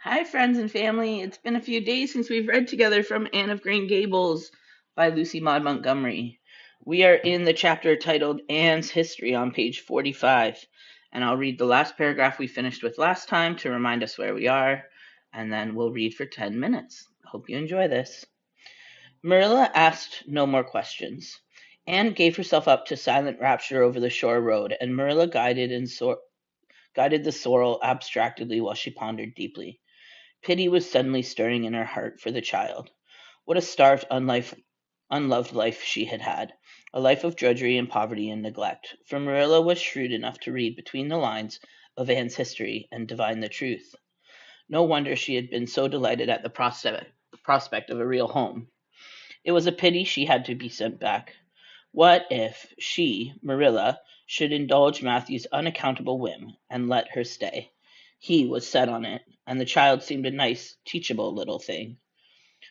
Hi, friends and family. It's been a few days since we've read together from Anne of Green Gables by Lucy Maud Montgomery. We are in the chapter titled Anne's History on page 45, and I'll read the last paragraph we finished with last time to remind us where we are, and then we'll read for 10 minutes. Hope you enjoy this. Marilla asked no more questions. Anne gave herself up to silent rapture over the shore road, and Marilla guided the sorrel abstractedly while she pondered deeply. Pity was suddenly stirring in her heart for the child. What a starved, unloved life she had had, a life of drudgery and poverty and neglect, for Marilla was shrewd enough to read between the lines of Anne's history and divine the truth. No wonder she had been so delighted at the prospect of a real home. It was a pity she had to be sent back. What if she, Marilla, should indulge Matthew's unaccountable whim and let her stay? He was set on it, and the child seemed a nice, teachable little thing.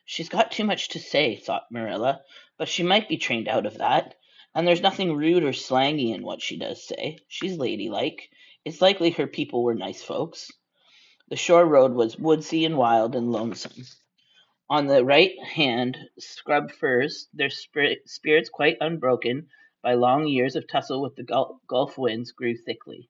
She's got too much to say, thought Marilla, but she might be trained out of that. And there's nothing rude or slangy in what she does say. She's ladylike. It's likely her people were nice folks. The shore road was woodsy and wild and lonesome. On the right hand, scrub firs, their spirits quite unbroken by long years of tussle with the Gulf winds, grew thickly.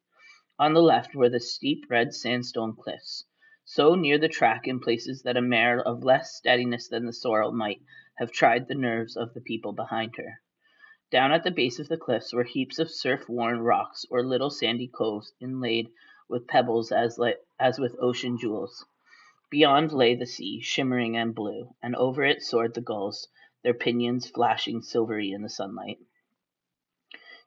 On the left were the steep red sandstone cliffs, so near the track in places that a mare of less steadiness than the sorrel might have tried the nerves of the people behind her. Down at the base of the cliffs were heaps of surf-worn rocks or little sandy coves inlaid with pebbles as with ocean jewels. Beyond lay the sea, shimmering and blue, and over it soared the gulls, their pinions flashing silvery in the sunlight.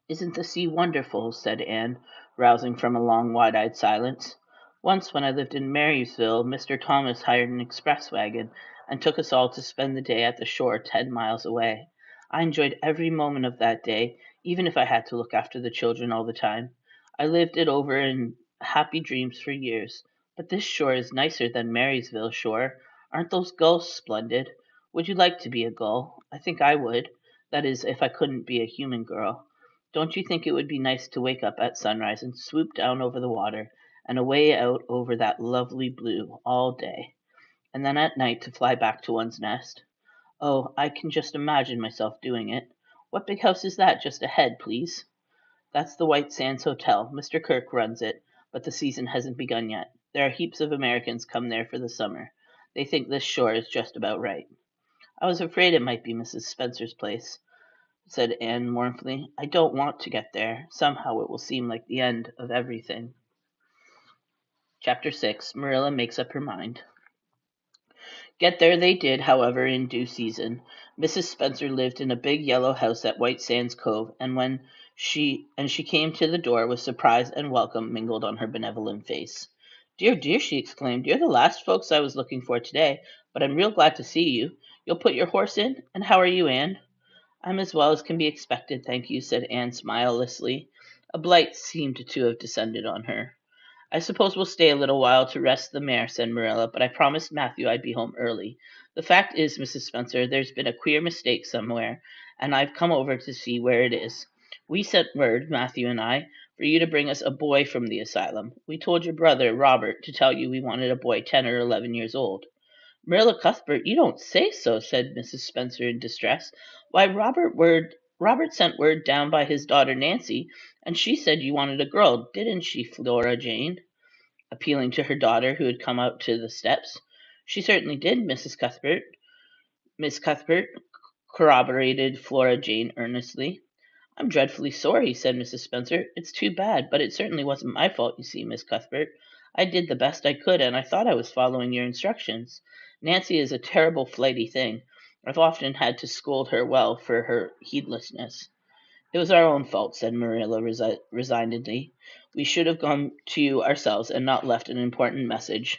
"Isn't the sea wonderful?" said Anne, rousing from a long wide-eyed silence. "Once when I lived in Marysville Mr. Thomas hired an express wagon and took us all to spend the day at the shore 10 miles away. I enjoyed every moment of that day, even if I had to look after the children all the time. I lived it over in happy dreams for years. But this shore is nicer than Marysville shore. Aren't those gulls splendid? Would you like to be a gull? I think I would. That is, if I couldn't be a human girl. Don't you think it would be nice to wake up at sunrise and swoop down over the water and away out over that lovely blue all day, and then at night to fly back to one's nest? Oh, I can just imagine myself doing it. What big house is that just ahead, please?" "That's the White Sands Hotel. Mr. Kirke runs it, but the season hasn't begun yet. There are heaps of Americans come there for the summer. They think this shore is just about right." "I was afraid it might be Mrs. Spencer's place," said Anne mournfully. "I don't want to get there. Somehow it will seem like the end of everything." Chapter 6. Marilla Makes Up Her Mind. Get there they did, however, in due season. Mrs. Spencer lived in a big yellow house at White Sands Cove, and when she came to the door with surprise and welcome mingled on her benevolent face. "Dear, dear," she exclaimed, "you're the last folks I was looking for today, but I'm real glad to see you. You'll put your horse in? And how are you, Anne?" "I'm as well as can be expected, thank you," said Anne smilelessly. A blight seemed to have descended on her. "I suppose we'll stay a little while to rest the mare," said Marilla, "but I promised Matthew I'd be home early. The fact is, Mrs. Spencer, there's been a queer mistake somewhere, and I've come over to see where it is. We sent word, Matthew and I, for you to bring us a boy from the asylum. We told your brother, Robert, to tell you we wanted a boy 10 or 11 years old." "Marilla Cuthbert, you don't say so," said Mrs. Spencer in distress. "Why, Robert sent word down by his daughter Nancy, and she said you wanted a girl, didn't she, Flora Jane?" Appealing to her daughter, who had come out to the steps. "She certainly did, Miss Cuthbert," corroborated Flora Jane earnestly. "I'm dreadfully sorry," said Mrs. Spencer. "It's too bad, but it certainly wasn't my fault, you see, Miss Cuthbert. I did the best I could, and I thought I was following your instructions. Nancy is a terrible flighty thing. I've often had to scold her well for her heedlessness." "It was our own fault," said Marilla resignedly. "We should have gone to you ourselves and not left an important message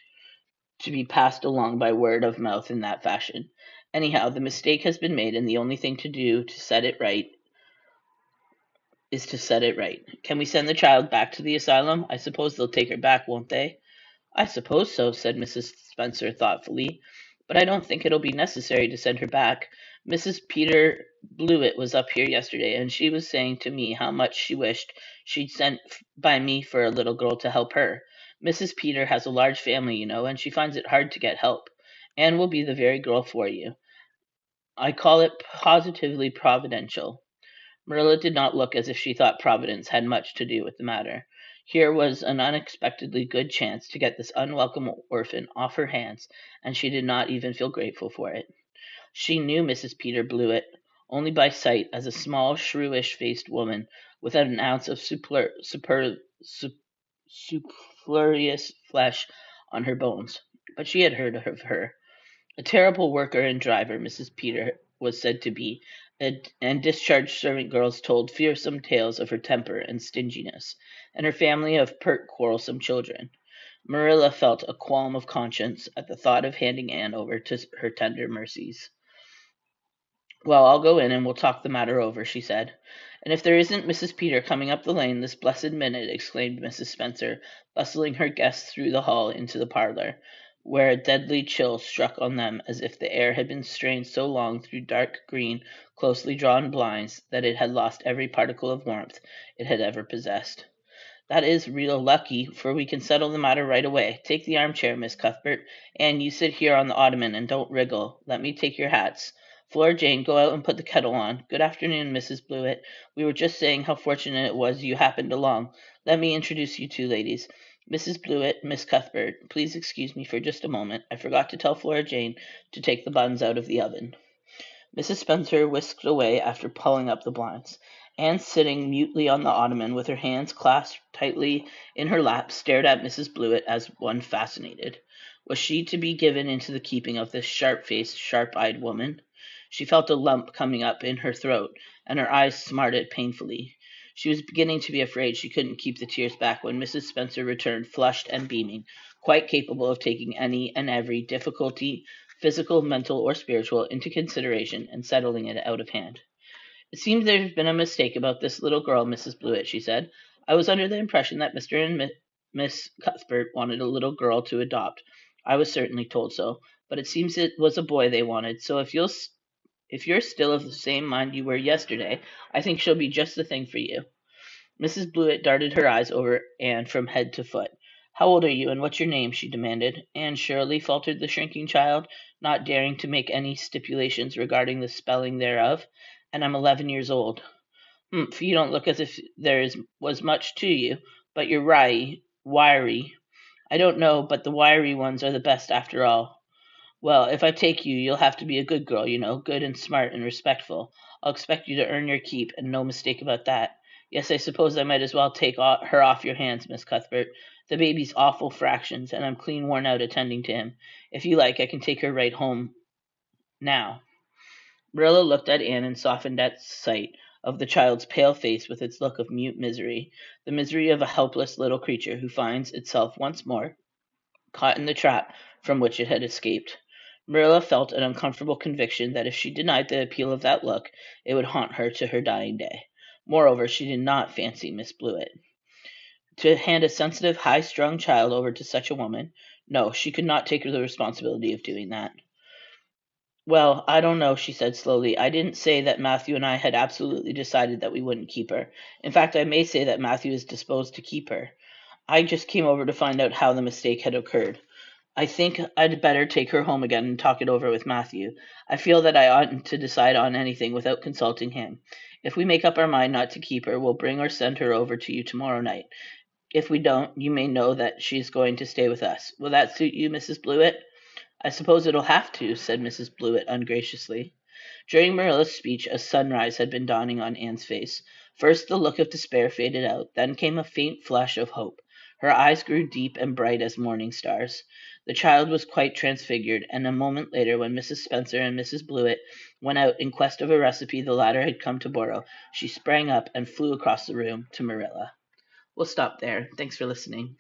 to be passed along by word of mouth in that fashion. Anyhow, the mistake has been made, and the only thing to do to set it right is to set it right. Can we send the child back to the asylum? I suppose they'll take her back, won't they?" "I suppose so," said Mrs. Spencer thoughtfully, "but I don't think it'll be necessary to send her back. Mrs. Peter Blewett was up here yesterday, and she was saying to me how much she wished she'd sent by me for a little girl to help her. Mrs. Peter has a large family, you know, and she finds it hard to get help. Anne will be the very girl for you. I call it positively providential." Marilla did not look as if she thought Providence had much to do with the matter. Here was an unexpectedly good chance to get this unwelcome orphan off her hands, and she did not even feel grateful for it. She knew Mrs. Peter Blewett only by sight as a small, shrewish-faced woman without an ounce of superfluous flesh on her bones. But she had heard of her. A terrible worker and driver, Mrs. Peter was said to be, and discharged servant girls told fearsome tales of her temper and stinginess, and her family of pert, quarrelsome children. Marilla felt a qualm of conscience at the thought of handing Anne over to her tender mercies. "Well, I'll go in and we'll talk the matter over," she said. "And if there isn't Mrs. Peter coming up the lane this blessed minute," exclaimed Mrs. Spencer, bustling her guests through the hall into the parlor, where a deadly chill struck on them as if the air had been strained so long through dark green, closely drawn blinds that it had lost every particle of warmth it had ever possessed. "That is real lucky, for we can settle the matter right away. Take the armchair, Miss Cuthbert, and you sit here on the ottoman and don't wriggle. Let me take your hats. Flora Jane, go out and put the kettle on. Good afternoon, Mrs. Blewett. We were just saying how fortunate it was you happened along. Let me introduce you two ladies. Mrs. Blewett, Miss Cuthbert. Please excuse me for just a moment. I forgot to tell Flora Jane to take the buns out of the oven." Mrs. Spencer whisked away after pulling up the blinds. Anne, sitting mutely on the ottoman with her hands clasped tightly in her lap, stared at Mrs. Blewett as one fascinated. Was she to be given into the keeping of this sharp-faced, sharp-eyed woman? She felt a lump coming up in her throat, and her eyes smarted painfully. She was beginning to be afraid she couldn't keep the tears back when Mrs. Spencer returned, flushed and beaming, quite capable of taking any and every difficulty, physical, mental, or spiritual, into consideration and settling it out of hand. "It seems there's been a mistake about this little girl, Mrs. Blewett," she said. "I was under the impression that Mr. and Miss Cuthbert wanted a little girl to adopt. I was certainly told so, but it seems it was a boy they wanted, so if you're still of the same mind you were yesterday, I think she'll be just the thing for you." Mrs. Blewett darted her eyes over Anne from head to foot. "How old are you, and what's your name?" she demanded. "Anne Shirley," faltered the shrinking child, not daring to make any stipulations regarding the spelling thereof. "And I'm 11 years old." "Humph, you don't look as if was much to you, but you're wiry. I don't know, but the wiry ones are the best after all. Well, if I take you, you'll have to be a good girl, you know, good and smart and respectful. I'll expect you to earn your keep, and no mistake about that. Yes, I suppose I might as well take her off your hands, Miss Cuthbert. The baby's awful fractions, and I'm clean worn out attending to him. If you like, I can take her right home now." Marilla looked at Anne and softened at sight of the child's pale face with its look of mute misery, the misery of a helpless little creature who finds itself once more caught in the trap from which it had escaped. Marilla felt an uncomfortable conviction that if she denied the appeal of that look, it would haunt her to her dying day. Moreover, she did not fancy Miss Blewett. To hand a sensitive, high-strung child over to such a woman, no, she could not take the responsibility of doing that. "Well, I don't know," she said slowly. "I didn't say that Matthew and I had absolutely decided that we wouldn't keep her. In fact, I may say that Matthew is disposed to keep her. I just came over to find out how the mistake had occurred. I think I'd better take her home again and talk it over with Matthew. I feel that I oughtn't to decide on anything without consulting him. If we make up our mind not to keep her, we'll bring or send her over to you tomorrow night. If we don't, you may know that she's going to stay with us. Will that suit you, Mrs. Blewett?" "I suppose it'll have to," said Mrs. Blewett ungraciously. During Marilla's speech a sunrise had been dawning on Anne's face. First the look of despair faded out, then came a faint flush of hope. Her eyes grew deep and bright as morning stars. The child was quite transfigured, and a moment later, when Mrs. Spencer and Mrs. Blewett went out in quest of a recipe the latter had come to borrow, she sprang up and flew across the room to Marilla. We'll stop there. Thanks for listening.